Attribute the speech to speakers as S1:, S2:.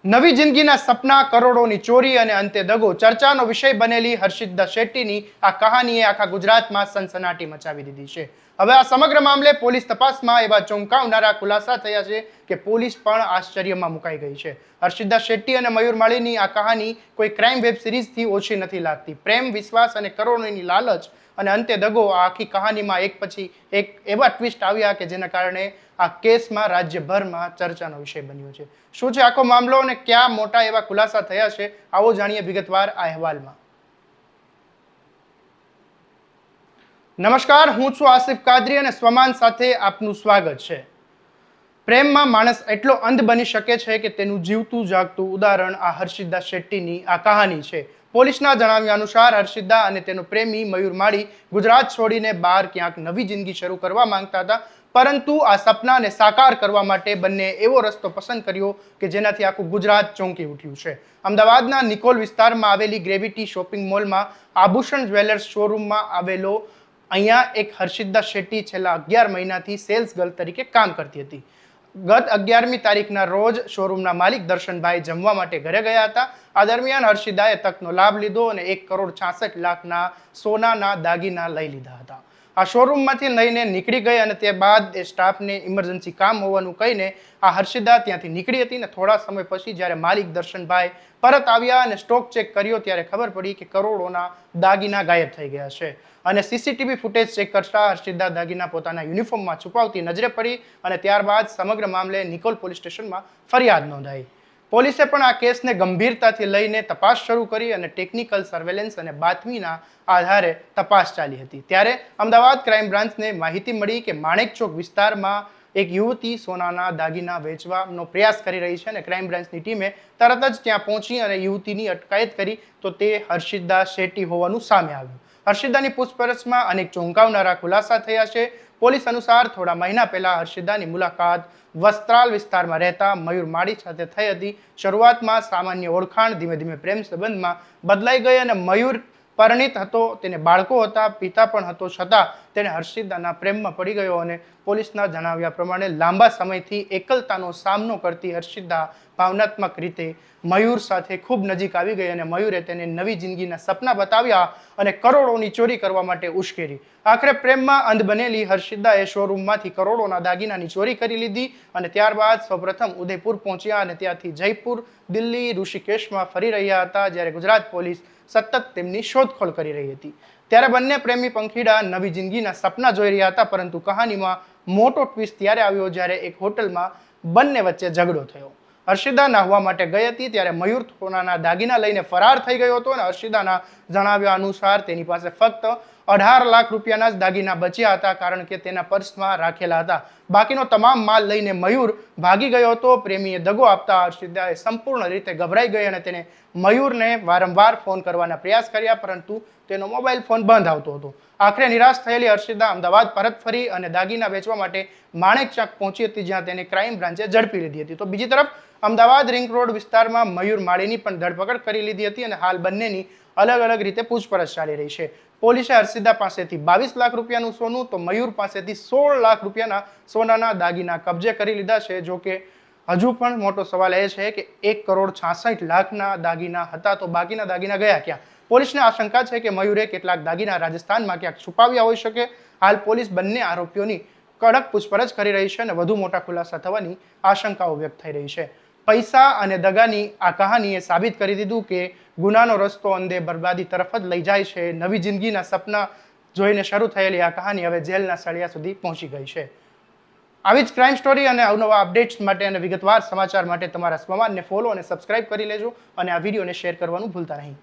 S1: નવી જિંદગીના સપના, કરોડોની ચોરી અને અંતે દગો ચર્ચાનો વિષય બનેલી હર્ષિદા શેટ્ટીની આ કહાનીએ આખા ગુજરાતમાં સનસનાટી મચાવી દીધી છે. હવે આ સમગ્ર મામલે પોલીસ તપાસમાં એવા ચોંકાવનારા ખુલાસા થયા છે કે પોલીસ પણ આશ્ચર્યમાં મુકાઈ ગઈ છે. હર્ષિદા શેટ્ટી અને મયુર માળીની આ કહાની કોઈ ક્રાઇમ વેબ સિરીઝથી ઓછી નથી લાગતી. પ્રેમ, વિશ્વાસ અને કરોડોની લાલચ અને અંતે દગો, આ આખી કહાનીમાં એક પછી એક એવા ટ્વિસ્ટ આવ્યા કે જેના કારણે આ કેસમાં રાજ્યભરમાં ચર્ચાનો વિષય બન્યો છે. શું છે આખો મામલો અને ક્યાં મોટા એવા ખુલાસા થયા છે, આવો જાણીએ વિગતવાર આ અહેવાલમાં. નમસ્કાર, હું છું આસિફ કાદરી અને સ્વમાન સાથે આપનું સ્વાગત છે. પ્રેમમાં માણસ એટલો અંધ બની શકે છે કે તેનું જીવતું જાગતું ઉદાહરણ આ હર્ષિદા શેટ્ટીની આ કહાની છે. પોલીસના જણાવ્યા અનુસાર હર્ષિદા અને તેનો પ્રેમી મયુર માળી ગુજરાત છોડીને બહાર ક્યાંક નવી જિંદગી શરૂ કરવા માંગતા હતા, પરંતુ આ સપનાને સાકાર કરવા માટે બંને એવો રસ્તો પસંદ કર્યો કે જેનાથી આખું ગુજરાત ચોંકી ઉઠ્યું છે. અમદાવાદના નિકોલ વિસ્તારમાં આવેલી ગ્રેવિટી શોપિંગ મોલમાં આભૂષણ જ્વેલર્સ શોરૂમમાં આવેલો અહીંયા એક હર્ષિદા શેટ્ટી છેલ્લા 11 મહિનાથી સેલ્સ ગર્લ તરીકે કામ કરતી હતી. ગત 11મી તારીખના રોજ શોરૂમના માલિક દર્શનભાઈ જમવા માટે ઘરે ગયા હતા. આ દરમિયાન હર્ષિદાએ તકનો લાભ લીધો અને 1,66,00,000ના સોનાના દાગીના લઈ લીધા હતા. આ શોરૂમમાંથી લઈને નીકળી ગઈ અને તે બાદ એ સ્ટાફને ઇમરજન્સી કામ હોવાનું કહીને આ હર્ષિદા ત્યાંથી નીકળી હતી. અને થોડા સમય પછી જ્યારે માલિક દર્શનભાઈ પરત આવ્યા અને સ્ટોક ચેક કર્યો ત્યારે ખબર પડી કે કરોડોના દાગીના ગાયબ થઈ ગયા છે. અને સીસીટીવી ફૂટેજ ચેક કરતા હર્ષિદા દાગીના પોતાના યુનિફોર્મમાં છુપાવતી નજરે પડી અને ત્યારબાદ સમગ્ર મામલે નિકોલ પોલીસ સ્ટેશનમાં ફરિયાદ નોંધાઈ. પોલીસે પણ આ કેસને ગંભીરતાથી લઈને તપાસ શરૂ કરી અને ટેકનિકલ સર્વેલન્સ અને બાતમીના આધારે તપાસ ચાલી હતી. ત્યારે અમદાવાદ ક્રાઇમ બ્રાન્ચને માહિતી મળી કે માણેકચોક વિસ્તારમાં એક યુવતી સોનાના દાગીના વેચવાનો પ્રયાસ કરી રહી છે અને ક્રાઇમ બ્રાન્ચની ટીમે તરત જ ત્યાં પહોંચી અને યુવતીની અટકાયત કરી તો તે હર્ષિદા શેટ્ટી હોવાનું સામે આવ્યું. હર્ષિદાની પૂછપરછમાં અનેક ચોંકાવનારા ખુલાસા થયા છે. પોલીસ અનુસાર થોડા મહિના પહેલા હર્ષિદાની મુલાકાત વસ્ત્રાલ વિસ્તારમાં રહેતા મયુર માળી સાથે થઈ હતી. શરૂઆતમાં સામાન્ય ઓળખાણ ધીમે ધીમે પ્રેમ સંબંધમાં બદલાઈ ગઈ અને મયુર પરિણીત હતો, તેને બાળકો હતા, પિતા પણ હતો, છતાં તેને હર્ષિદાના પ્રેમમાં પડી ગયો અને પોલીસના જણાવ્યા પ્રમાણે લાંબા સમયથી એકલતાનો સામનો કરતી હર્ષિદા ભાવનાત્મક રીતે મયુર સાથે ખૂબ નજીક આવી ગઈ અને મયુરે તેને નવી જિંદગીના સપના બતાવ્યા અને કરોડોની ચોરી કરવા માટે ઉશ્કેરી. આખરે પ્રેમમાં અંધ બનેલી હર્ષિદાએ શોરૂમમાંથી કરોડોના દાગીનાની ચોરી કરી લીધી અને ત્યારબાદ સૌપ્રથમ ઉદયપુર પહોંચ્યા અને ત્યાંથી જયપુર, દિલ્હી, ઋષિકેશમાં ફરી રહ્યા હતા. જ્યારે ગુજરાત પોલીસ સતત તેમની શોધખોળ કરી રહી હતી ત્યારે બંને પ્રેમી પંખીડા નવી જિંદગીના સપના જોઈ રહ્યા હતા. પરંતુ કહાનીમાં મોટો ટ્વિસ્ટ ત્યારે આવ્યો જ્યારે એક હોટલમાં બંને વચ્ચે ઝઘડો થયો. હર્ષિદા નાહવા માટે ગઈ હતી ત્યારે મયુર સોનાના દાગીના લઈને ફરાર થઈ ગયો હતો અને હર્ષિદાના જણાવ્યા અનુસાર તેની પાસે ફક્ત 18 લાખ રૂપિયાના જ દાગીના બચ્યા હતા, કારણ કે તેના પર્સમાં રાખેલા હતા. બાકીનો તમામ માલ લઈને મયુર ભાગી ગયો હતો. પ્રેમીએ દગો આપતા હર્ષિદાએ સંપૂર્ણ રીતે ગભરાઈ ગઈ અને તેને મયુરને વારંવાર ફોન કરવાના પ્રયાસ કર્યા, પરંતુ તેનો મોબાઈલ ફોન બંધ આવતો હતો. આખરે નિરાશ થયેલી હર્ષિદા અમદાવાદ પરત ફરી અને દાગીના વેચવા માટે માણેકચોક પહોંચી હતી, જ્યાં તેને ક્રાઇમ બ્રાન્ચે ઝડપી લીધી હતી. તો બીજી તરફ અમદાવાદ રિંગ રોડ વિસ્તારમાં મયુર માળીની પણ ધરપકડ કરી લીધી હતી અને હાલ બંનેની અલગ અલગ રીતે પૂછપરછ ચાલી રહી છે. પોલીસે હર્ષિદા પાસેથી 22 લાખ રૂપિયાનું સોનું તો મયુર પાસેથી 16 લાખ રૂપિયાના સોનાના દાગીના કબજે કરી લીધા છે. જો કે હજુ પણ મોટો સવાલ એ છે કે 1,66,00,000ના દાગીના હતા તો બાકીના દાગીના ગયા ક્યાં? પોલીસને આશંકા છે કે મયુરે કેટલાક દાગીના રાજસ્થાનમાં ક્યાંક છુપાવ્યા હોઈ શકે. હાલ પોલીસ બંને આરોપીઓની કડક પૂછપરછ કરી રહી છે અને વધુ મોટા ખુલાસા થવાની આશંકાઓ વ્યક્ત થઈ રહી છે. પૈસા અને દગાની આ કહાનીએ સાબિત કરી દીધું કે ગુનાનો રસ્તો અંધે બરબાદી તરફ જ લઈ જાય છે. નવી જિંદગીના સપના જોઈને શરૂ થયેલી આ કહાની હવે જેલના સળિયા સુધી પહોંચી ગઈ છે. આવી જ ક્રાઇમ સ્ટોરી અને અવનવા અપડેટ્સ માટે અને વિગતવાર સમાચાર માટે તમારા સ્વમાનને ફોલો અને સબસ્ક્રાઇબ કરી લેજો અને આ વિડીયોને શેર કરવાનું ભૂલતા નહીં.